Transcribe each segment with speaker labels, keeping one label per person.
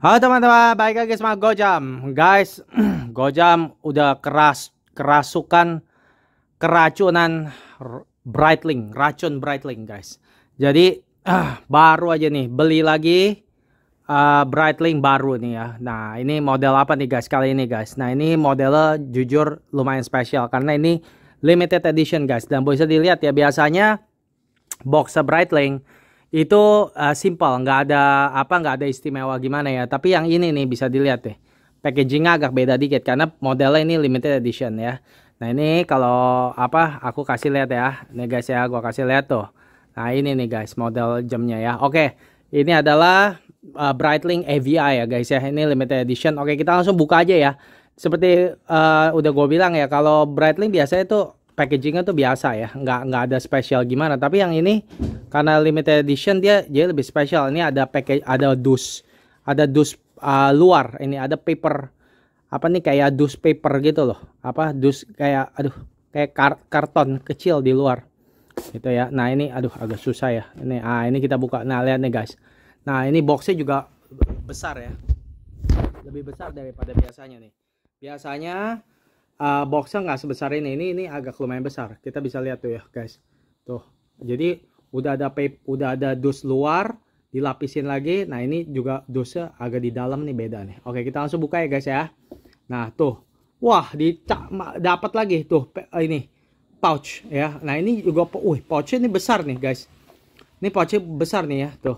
Speaker 1: Halo teman-teman, balik lagi sama Gojam. Guys, Gojam udah kerasukan keracunan Breitling, racun Breitling guys. Jadi baru aja nih beli lagi Breitling baru nih ya. Nah, ini model apa nih guys kali ini guys? Nah, ini modelnya jujur lumayan spesial karena ini limited edition guys. Dan bisa dilihat ya, biasanya box Breitling itu simple, nggak ada istimewa gimana ya. Tapi yang ini nih bisa dilihat deh, packagingnya agak beda dikit karena modelnya ini limited edition ya. Nah ini kalau aku kasih lihat ya, nih guys ya, gua kasih lihat tuh. Nah ini nih guys model jamnya ya. Oke, ini adalah Breitling AVI ya guys ya, ini limited edition. Oke, kita langsung buka aja ya. Seperti udah gue bilang ya, kalau Breitling biasanya tuh packagingnya tuh biasa ya, nggak ada spesial gimana. Tapi yang ini karena limited edition dia lebih spesial. Ini ada package, ada dus luar. Ini ada paper apa nih, kayak dus paper gitu loh. Dus kayak kayak karton kecil di luar gitu ya. Nah ini agak susah ya. Ini kita buka. Nah lihat nih guys. Nah ini boxnya juga besar ya, lebih besar daripada biasanya nih. Biasanya boxnya nggak sebesar ini. Ini agak lumayan besar. Kita bisa lihat tuh ya guys. Tuh. Jadi udah ada dus luar, dilapisin lagi. Nah ini juga dusnya agak di dalam nih, beda nih. Oke, kita langsung buka ya guys ya. Nah tuh, wah dapat lagi tuh ini pouch ya. Nah ini juga, pouchnya ini besar nih guys. Ini pouchnya besar nih ya, tuh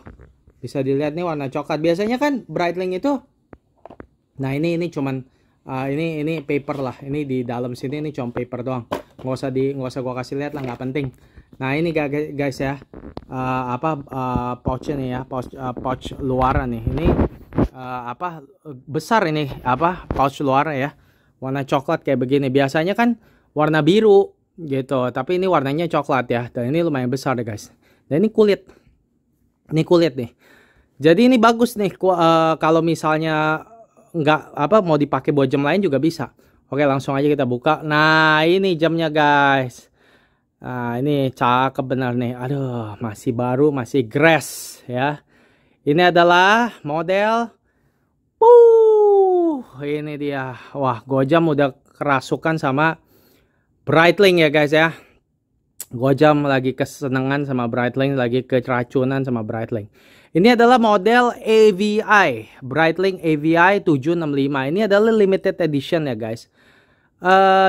Speaker 1: bisa dilihat nih warna coklat. Biasanya kan Breitling itu, nah ini cuman ini paper lah. Ini di dalam sini ini cuma paper doang. Nggak usah gua kasih lihat lah, nggak penting. Nah ini guys ya, pouchnya nih ya, pouch luaran nih. Ini besar ini pouch luar ya, warna coklat kayak begini. Biasanya kan warna biru gitu, tapi ini warnanya coklat ya. Dan ini lumayan besar deh guys. Dan ini kulit nih. Jadi ini bagus nih kalau misalnya nggak mau dipakai buat jam lain juga bisa. Oke, langsung aja kita buka. Nah ini jamnya guys. Nah ini cakep bener nih. Aduh, masih baru, masih grass ya. Ini adalah model ini dia. Wah, Gojam udah kerasukan sama Breitling ya guys ya. Gojam lagi kesenangan sama Breitling, lagi keracunan sama Breitling. Ini adalah model AVI, Breitling AVI 765. Ini adalah limited edition ya guys.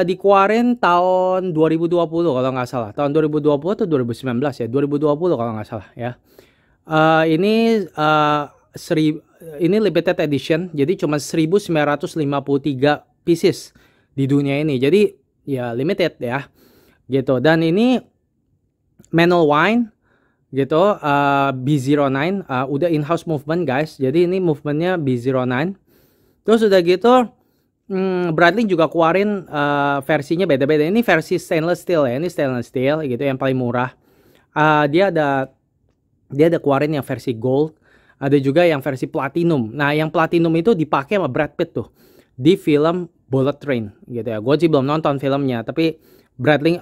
Speaker 1: Dikeluarin tahun 2020 kalau nggak salah. Tahun 2020 atau 2019 ya? 2020 kalau nggak salah ya. Ini limited edition, jadi cuma 1953 pieces di dunia ini. Jadi ya limited ya. Gitu. Dan ini manual wine gitu, B09, udah in-house movement guys. Jadi ini movementnya B09. Terus udah gitu Breitling juga keluarin versinya beda-beda. Ini versi stainless steel ya. Ini stainless steel gitu yang paling murah. Dia ada keluarin yang versi gold. Ada juga yang versi platinum. Nah yang platinum itu dipakai sama Brad Pitt tuh di film Bullet Train gitu ya. Gue sih belum nonton filmnya, tapi Breitling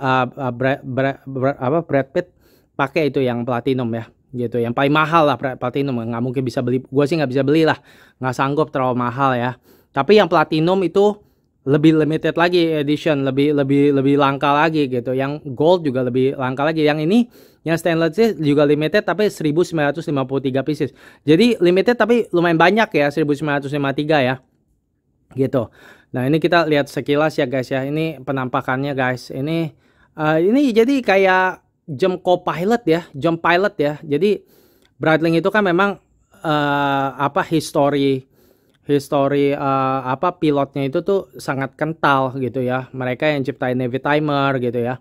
Speaker 1: Brad Pitt pakai itu yang platinum ya gitu, yang paling mahal lah platinum. Nggak mungkin bisa beli, gue sih nggak bisa beli lah, nggak sanggup, terlalu mahal ya. Tapi yang platinum itu lebih limited lagi edition, lebih langka lagi gitu. Yang gold juga lebih langka lagi. Yang ini yang stainless juga limited tapi 1953 pieces. Jadi limited tapi lumayan banyak ya, 1953 ya gitu. Nah ini kita lihat sekilas ya guys ya. Ini penampakannya guys. Ini jadi kayak jam co-pilot ya, jam pilot ya. Jadi Breitling itu kan memang history pilotnya itu tuh sangat kental gitu ya. Mereka yang ciptain Navy Timer gitu ya.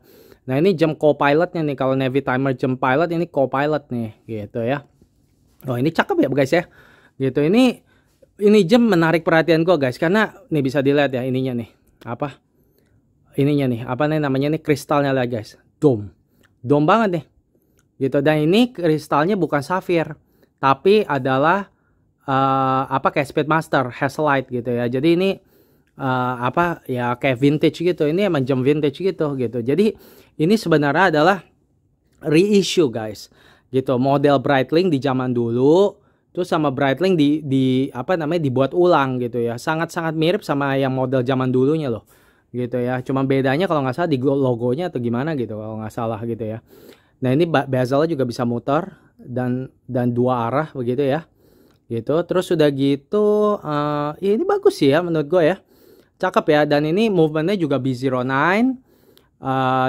Speaker 1: Nah ini jam co-pilotnya nih. Kalau Navy Timer jam pilot, ini co-pilot nih gitu ya. Oh ini cakep ya guys ya gitu. Ini jam menarik perhatian gue guys, karena nih bisa dilihat ya ininya nih, namanya nih, kristalnya lah guys, dome banget nih gitu. Dan ini kristalnya bukan safir, tapi adalah kayak Speedmaster Hazellite gitu ya. Jadi ini kayak vintage gitu. Ini emang jam vintage gitu. Jadi ini sebenarnya adalah reissue guys gitu, model Breitling di zaman dulu Terus sama Breitling di apa namanya dibuat ulang gitu ya. Sangat-sangat mirip sama yang model zaman dulunya loh. Gitu ya. Cuma bedanya kalau nggak salah di logonya atau gimana gitu kalau nggak salah gitu ya. Nah, ini bezelnya juga bisa muter dan dua arah begitu ya. Gitu. Terus udah gitu ya ini bagus sih ya menurut gue ya. Cakep ya, dan ini movementnya juga B09.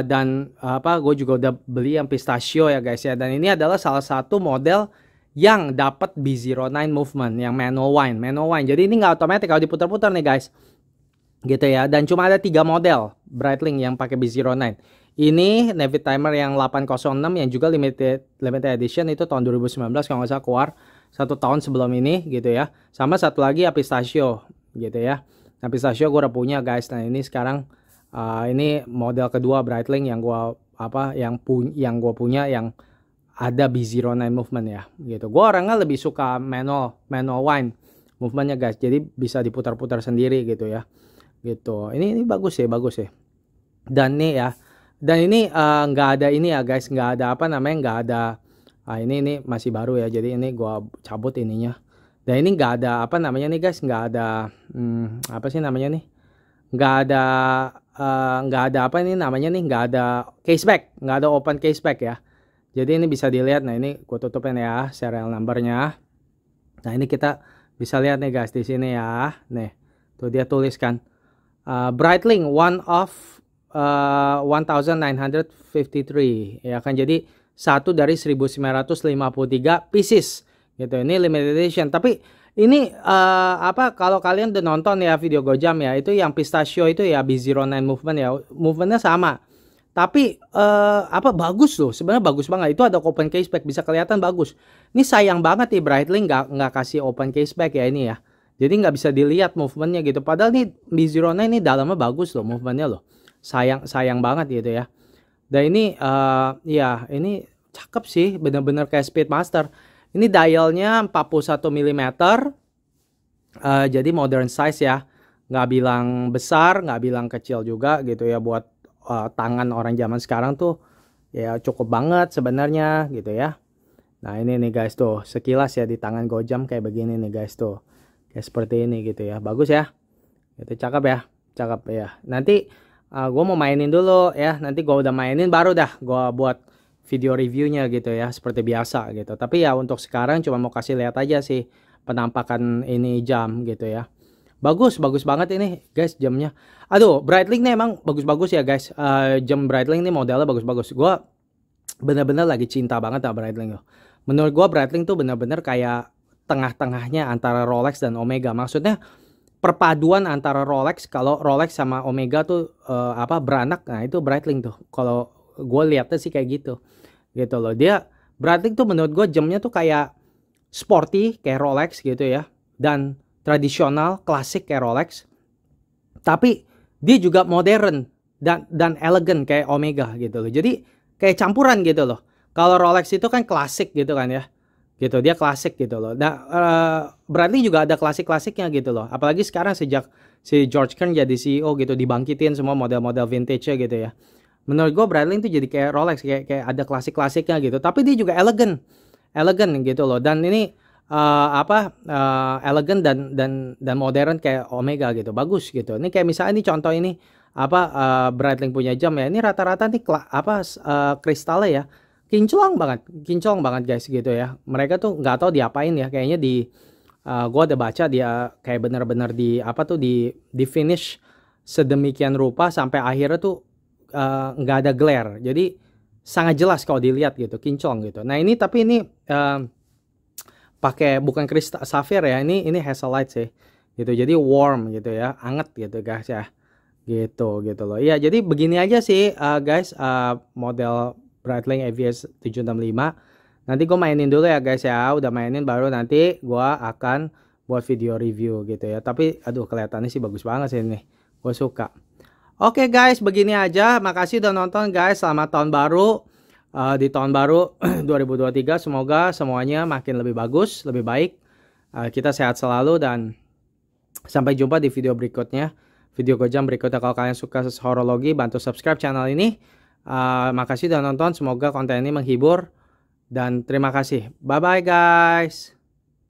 Speaker 1: Dan apa gue juga udah beli yang pistachio ya guys ya, dan ini adalah salah satu model yang dapat B09 movement yang manual wind. Jadi ini nggak otomatis kalau diputar-putar nih guys gitu ya. Dan cuma ada 3 model Breitling yang pakai B09. Ini Navy Timer yang 806 yang juga limited edition, itu tahun 2019 kalau nggak salah keluar 1 tahun sebelum ini gitu ya. Sama satu lagi ya pistachio gitu ya. Nah, pistachio gue udah punya guys. Nah, ini sekarang ini model kedua Breitling yang gue gue punya yang ada B09 movement ya gitu. Gue orangnya lebih suka manual wind movementnya guys. Jadi bisa diputar-putar sendiri gitu ya. Gitu. Ini bagus ya. Dan nih ya. Dan ini nggak ada ini ya guys, nggak ada apa namanya, nggak ada ini masih baru ya. Jadi ini gue cabut ininya. Dan ini nggak ada apa namanya nih guys, nggak ada apa sih namanya nih? Nggak ada apa ini namanya nih, nggak ada caseback, nggak ada open caseback ya. Jadi ini bisa dilihat. Nah, ini gue tutupin ya serial numbernya. Nah, ini kita bisa lihat nih guys di sini ya. Nih, tuh dia tuliskan Breitling one of 1953 ya kan. Jadi satu dari 1953 pieces gitu. Ini limited edition. Tapi ini apa kalau kalian udah nonton ya video Gojam ya, itu yang pistachio itu ya B09 movement ya. Movementnya sama. Tapi apa bagus loh, sebenarnya bagus banget. Itu ada open caseback, bisa kelihatan bagus. Ini sayang banget nih Breitling nggak kasih open caseback ya ini ya. Jadi nggak bisa dilihat movementnya gitu. Padahal nih B09 ini dalamnya bagus loh movementnya loh. Sayang banget gitu ya. Dan ini ya ini cakep sih, bener-bener kayak Speedmaster. Ini dialnya 41 mm. Jadi modern size ya. Nggak bilang besar, nggak bilang kecil juga gitu ya. Buat tangan orang zaman sekarang tuh ya cukup banget sebenarnya gitu ya. Nah, ini nih guys tuh sekilas ya di tangan Gojam kayak begini nih guys tuh. Kayak seperti ini gitu ya. Bagus ya. Itu cakep ya. Nanti gue mau mainin dulu ya. Nanti gue udah mainin baru dah gue buat video reviewnya gitu ya, seperti biasa gitu. Tapi ya untuk sekarang cuma mau kasih lihat aja sih penampakan ini jam gitu ya. Bagus banget ini guys jamnya. Aduh, Breitling nih emang bagus-bagus ya guys. Jam Breitling nih modelnya bagus-bagus. Gue bener-bener lagi cinta banget sama Breitling loh. Menurut gue Breitling tuh bener-bener kayak tengah-tengahnya antara Rolex dan Omega. Maksudnya perpaduan antara Rolex, kalau Rolex sama Omega tuh beranak. Nah, itu Breitling tuh. Kalau gue lihatnya sih kayak gitu loh. Dia Breitling tuh menurut gue jamnya tuh kayak sporty kayak Rolex gitu ya, dan tradisional klasik kayak Rolex, tapi dia juga modern dan elegan kayak Omega gitu loh. Jadi kayak campuran gitu loh. Kalau Rolex itu kan klasik gitu kan ya, gitu dia klasik gitu loh. Nah, Breitling juga ada klasik-klasiknya gitu loh. Apalagi sekarang sejak si George Kern jadi CEO gitu, dibangkitin semua model-model vintage-nya gitu ya. Menurut gue Breitling tuh jadi kayak Rolex, kayak ada klasik-klasiknya gitu. Tapi dia juga elegan gitu loh. Dan ini elegan dan modern kayak Omega gitu. Bagus gitu. Ini kayak misalnya ini contoh ini Breitling punya jam ya. Ini rata-rata nih kristalnya ya. Kinclong banget guys gitu ya. Mereka tuh nggak tahu diapain ya. Kayaknya gue udah baca dia kayak bener-bener di finish sedemikian rupa sampai akhirnya tuh nggak ada glare. Jadi sangat jelas kalau dilihat gitu, kinclong gitu. Nah, ini tapi ini pakai bukan kristal safir ya, ini hazelite sih gitu. Jadi warm gitu ya, anget gitu guys ya, gitu loh. Iya, jadi begini aja sih guys, model Breitling AVS 765. Nanti gue mainin dulu ya guys ya. Udah mainin baru nanti gue akan buat video review gitu ya. Tapi aduh kelihatannya sih bagus banget sih ini, gue suka. Oke guys, begini aja. Makasih udah nonton guys. Selamat tahun baru. Di tahun baru 2023 semoga semuanya makin lebih bagus, lebih baik. Kita sehat selalu dan sampai jumpa di video berikutnya. Video Gojam berikutnya. Kalau kalian suka horologi, bantu subscribe channel ini. Makasih udah nonton. Semoga konten ini menghibur dan terima kasih. Bye bye guys.